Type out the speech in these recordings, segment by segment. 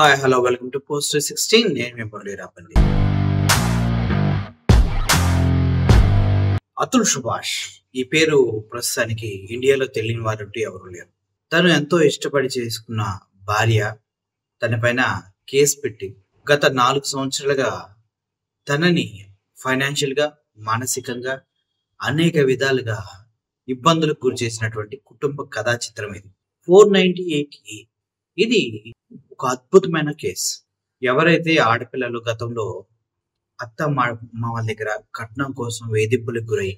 Hi hello welcome to post 16. నేను మీ మురళీ రాపల్లి. అతుల్ సుభాష్ ఈ పేరు ప్రస్తుతానికి ఇండియాలో తెలియని వారంటూ ఎవరు లేరు. తను ఎంతో ఇష్టపడి చేసుకున్న భార్య తన పైన కేసు పెట్టి గత 4 సంవత్సరాలుగా తనని ఫైనాన్షియల్గా, మానసికంగా అనేక విధాలుగా ఇబ్బందులకు గురి చేసినటువంటి కుటుంబ కథా చిత్రం ఇది. 498 ఇది ఒక అద్భుతమైన కేసు. ఎవరైతే ఆడపిల్లలు గతంలో అత్త మామల దగ్గర కట్నం కోసం వేధింపులకు గురై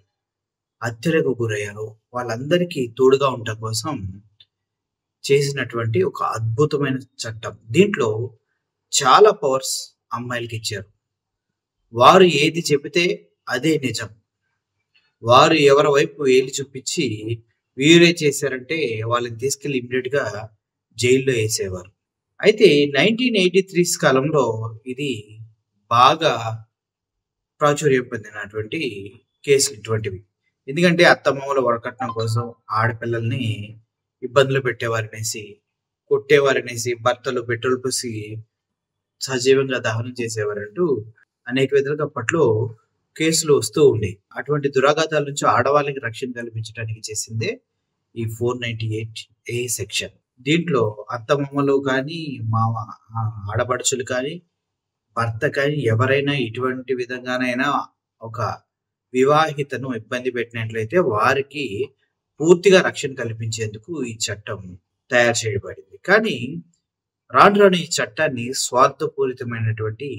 హత్యలకు గురయ్యారో వాళ్ళందరికీ తోడుగా ఉండటం కోసం చేసినటువంటి ఒక అద్భుతమైన చట్టం. దీంట్లో చాలా పవర్స్ అమ్మాయిలకి ఇచ్చారు. వారు ఏది చెబితే అదే నిజం. వారు ఎవరి వైపు వేలు చూపించి వీరే చేశారంటే వాళ్ళని తీసుకెళ్లి ఇమ్మీడియట్ గా జైల్లో వేసేవారు. అయితే 1983 కాలంలో ఇది బాగా ప్రాచుర్యం పొందినటువంటి కేసులు ఇటువంటివి. ఎందుకంటే అత్తమామల వరకట్నం కోసం ఆడపిల్లల్ని ఇబ్బందులు పెట్టేవారనేసి, కొట్టేవారనేసి, భర్తలు పెట్రోల్ పోసి సజీవంగా దహనం చేసేవారంటూ అనేక విధాలుగా అప్పట్లో కేసులు వస్తూ ఉండేవి. అటువంటి దురాఘాతాల నుంచి ఆడవాళ్ళకి రక్షణ కల్పించడానికి చేసిందే ఈ 498A సెక్షన్. దీంట్లో అత్తమామలు కానీ, మామ ఆడపడుచులు కానీ, భర్త కానీ ఎవరైనా ఇటువంటి విధంగానైనా ఒక వివాహితను ఇబ్బంది పెట్టినట్లయితే వారికి పూర్తిగా రక్షణ కల్పించేందుకు ఈ చట్టం తయారు చేయబడింది. కానీ రాను రాను ఈ చట్టాన్ని స్వార్థపూరితమైనటువంటి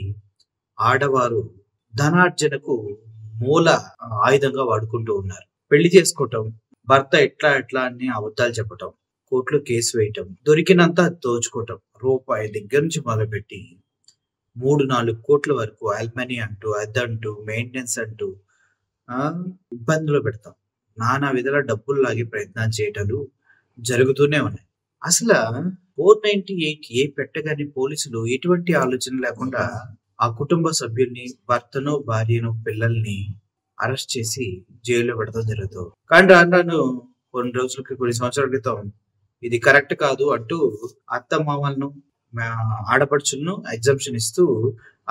ఆడవారు ధనార్జనకు మూల ఆయుధంగా వాడుకుంటూ ఉన్నారు. పెళ్లి చేసుకోవటం, భర్త ఎట్లా అని అబద్ధాలు చెప్పటం, కోర్టులో కేసు వేయటం, దొరికినంత దోచుకోవటం, రూపాయి దగ్గర నుంచి మొదలుపెట్టి 3-4 కోట్ల వరకు అల్మనీ అంటూ, అదంటూ, మెయింటెనెన్స్ అంటూ ఇబ్బందులు పెడతాం. నానా విధాల డబ్బులు లాగే ప్రయత్నాలు చేయటాలు జరుగుతూనే ఉన్నాయి. అసలు 498A పెట్టగానే పోలీసులు ఎటువంటి ఆలోచన లేకుండా ఆ కుటుంబ సభ్యుల్ని, భర్తను, భార్యను, పిల్లల్ని అరెస్ట్ చేసి జైల్లో పెడతాం జరుగుతుంది. కానీ రాను కొన్ని సంవత్సరాల క్రితం ఇది కరెక్ట్ కాదు అంటూ అత్త మామలను, ఆడపడుచులను ఎగ్జంప్షన్ ఇస్తూ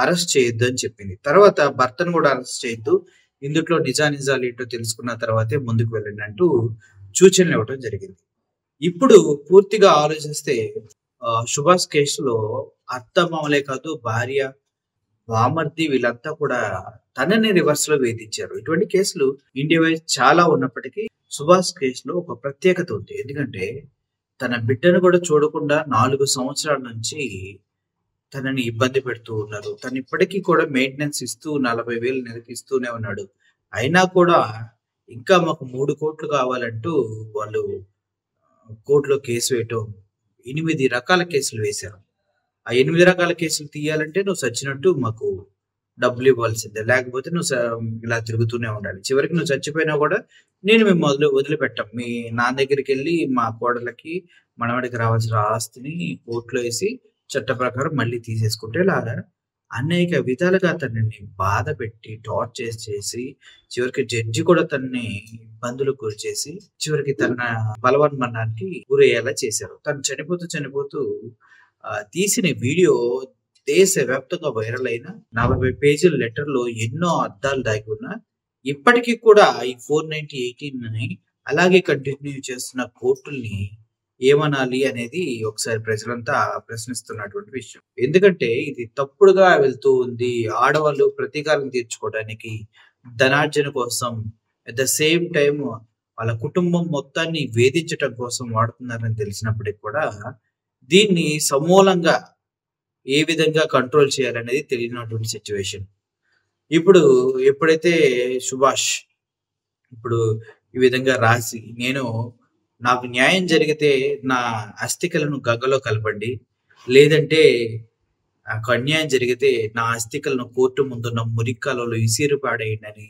అరెస్ట్ చేయొద్దు అని చెప్పింది. తర్వాత భర్తను కూడా అరెస్ట్ చేయొద్దు, ఇందులో నిజాలు ఏంటో తెలుసుకున్న తర్వాతే ముందుకు వెళ్ళండి అంటూ సూచనలు ఇవ్వడం జరిగింది. ఇప్పుడు పూర్తిగా ఆలోచిస్తే సుభాష్ కేసులో అత్త మామలే కాదు, భార్య, బామర్ది వీళ్ళంతా కూడా తనని రివర్స్ లో వేధించారు. ఇటువంటి కేసులు ఇండియా వైజ్ చాలా ఉన్నప్పటికీ సుభాష్ కేసులో ఒక ప్రత్యేకత ఉంది. ఎందుకంటే తన బిడ్డను కూడా చూడకుండా 4 సంవత్సరాల నుంచి తనని ఇబ్బంది పెడుతూ ఉన్నారు. తను ఇప్పటికీ కూడా మెయింటెనెన్స్ ఇస్తూ 40,000 నెలకి ఇస్తూనే ఉన్నాడు. అయినా కూడా ఇంకా మాకు 3 కోట్లు కావాలంటూ వాళ్ళు కోర్టులో కేసు వేయటం, 8 రకాల కేసులు వేశారు. ఆ 8 రకాల కేసులు తీయాలంటే నువ్వు చచ్చినట్టు మాకు డబ్బులు ఇవ్వాల్సిందే, లేకపోతే నువ్వు ఇలా తిరుగుతూనే ఉండాలి. చివరికి నువ్వు చచ్చిపోయినా కూడా నేను మేము వదిలిపెట్టాం. మీ నాన్న దగ్గరికి వెళ్ళి మా కోడలకి, మనవడికి రావాల్సిన ఆస్తిని కోర్టులో వేసి చట్ట ప్రకారం మళ్ళీ తీసేసుకుంటే లాగా అనేక విధాలుగా తనని బాధ పెట్టి టార్చర్ చేసి చివరికి జడ్జి కూడా తనని ఇబ్బందులకు గురి చేసి చివరికి తన బలవన్మరణానికి గురయ్యేలా చేశారు. తను చనిపోతూ తీసిన వీడియో దేశవ్యాప్తంగా వైరల్ అయిన 40 పేజీల లెటర్లో ఎన్నో అర్థాలు దాగి ఉన్నా ఇప్పటికీ కూడా ఈ 498ని అలాగే కంటిన్యూ చేస్తున్న కోర్టుల్ని ఏమనాలి అనేది ఒకసారి ప్రజలంతా ప్రశ్నిస్తున్నటువంటి విషయం. ఎందుకంటే ఇది తప్పుడుగా వెళ్తూ ఉంది. ఆడవాళ్ళు ప్రతీకారం తీర్చుకోవడానికి, ధనార్జన కోసం, అట్ ద సేమ్ టైం వాళ్ళ కుటుంబం మొత్తాన్ని వేధించటం కోసం వాడుతున్నారని తెలిసినప్పటికీ కూడా దీన్ని సమూలంగా ఏ విధంగా కంట్రోల్ చేయాలనేది తెలియనటువంటి సిచ్యువేషన్. ఎప్పుడైతే సుభాష్ ఇప్పుడు ఈ విధంగా రాసి, నాకు న్యాయం జరిగితే నా అస్థికలను గంగలో కలపండి, లేదంటే నాకు అన్యాయం జరిగితే నా అస్థికలను కోర్టు ముందున్న మురికాలలో ఇసిరి పాడేయండి అని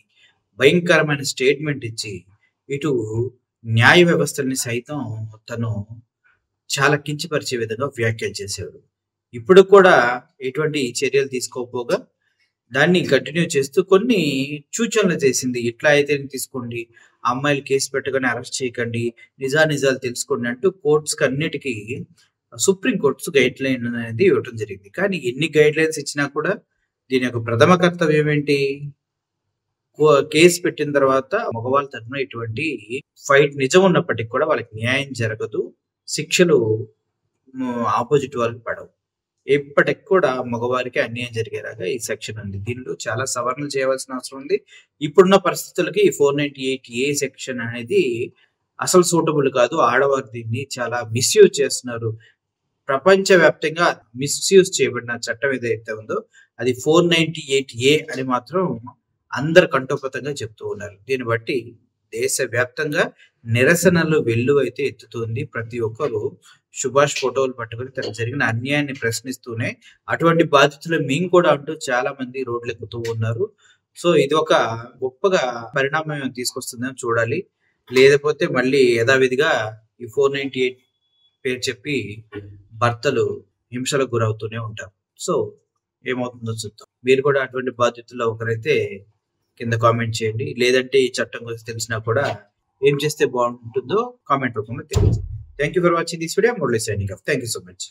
భయంకరమైన స్టేట్మెంట్ ఇచ్చి ఇటు న్యాయ వ్యవస్థని సైతం తను చాలా కించపరిచే విధంగా వ్యాఖ్యలు చేశాడు. ఇప్పుడు కూడా ఎటువంటి చర్యలు తీసుకోకపోగా దాన్ని కంటిన్యూ చేస్తూ కొన్ని సూచనలు చేసింది. ఇట్లా అయితే తీసుకోండి, అమ్మాయిలు కేసు పెట్టగానే అరెస్ట్ చేయకండి, నిజాలు తెలుసుకోండి అంటూ కోర్ట్స్కి అన్నిటికీ సుప్రీం కోర్ట్స్ గైడ్ లైన్ అనేది ఇవ్వటం జరిగింది. కానీ ఎన్ని గైడ్ లైన్స్ ఇచ్చినా కూడా దీని యొక్క ప్రథమ కర్తవ్యం ఏంటి? కేస్ పెట్టిన తర్వాత మగవాళ్ళ తరపున ఇటువంటి ఫైట్ నిజం ఉన్నప్పటికి కూడా వాళ్ళకి న్యాయం జరగదు. శిక్షలు ఆపోజిట్ వాళ్ళకి పడవు. ఇప్పటికి కూడా మగవారికి అన్యాయం జరిగేలాగా ఈ సెక్షన్ ఉంది. దీనిలో చాలా సవరణలు చేయవలసిన అవసరం ఉంది. ఇప్పుడున్న పరిస్థితులకి ఈ 498A సెక్షన్ అనేది అసలు సూటబుల్ కాదు. ఆడవారు దీన్ని చాలా మిస్యూజ్ చేస్తున్నారు. ప్రపంచవ్యాప్తంగా మిస్యూజ్ చేయబడిన చట్టం ఏదైతే ఉందో అది 498A అని మాత్రం అందరు కంఠోపతంగా చెప్తూ ఉన్నారు. దీన్ని బట్టి దేశవ్యాప్తంగా నిరసనలు వెల్లువైతే ఎత్తుతుంది. ప్రతి ఒక్కరు సుభాష్ ఫోటోలు పట్టుకొని తనకు జరిగిన అన్యాయాన్ని ప్రశ్నిస్తూనే అటువంటి బాధితులు మేము కూడా అంటూ చాలా మంది రోడ్లెక్కుతూ ఉన్నారు. సో ఇది ఒక గొప్పగా పరిణామం తీసుకొస్తుందని చూడాలి. లేకపోతే మళ్ళీ యథావిధిగా ఈ 498 పేరు చెప్పి భర్తలు హింసలకు గురవుతూనే ఉంటారు. సో ఏమవుతుందో చూద్దాం. మీరు కూడా అటువంటి బాధితుల్లో ఒకరైతే కింద కామెంట్ చేయండి. లేదంటే ఈ చట్టం గురించి తెలిసినా కూడా ఏం చేస్తే బాగుంటుందో కామెంట్ రూపంలో తెలియజేయండి. Thank you for watching this video. Murali signing off. Thank you so much.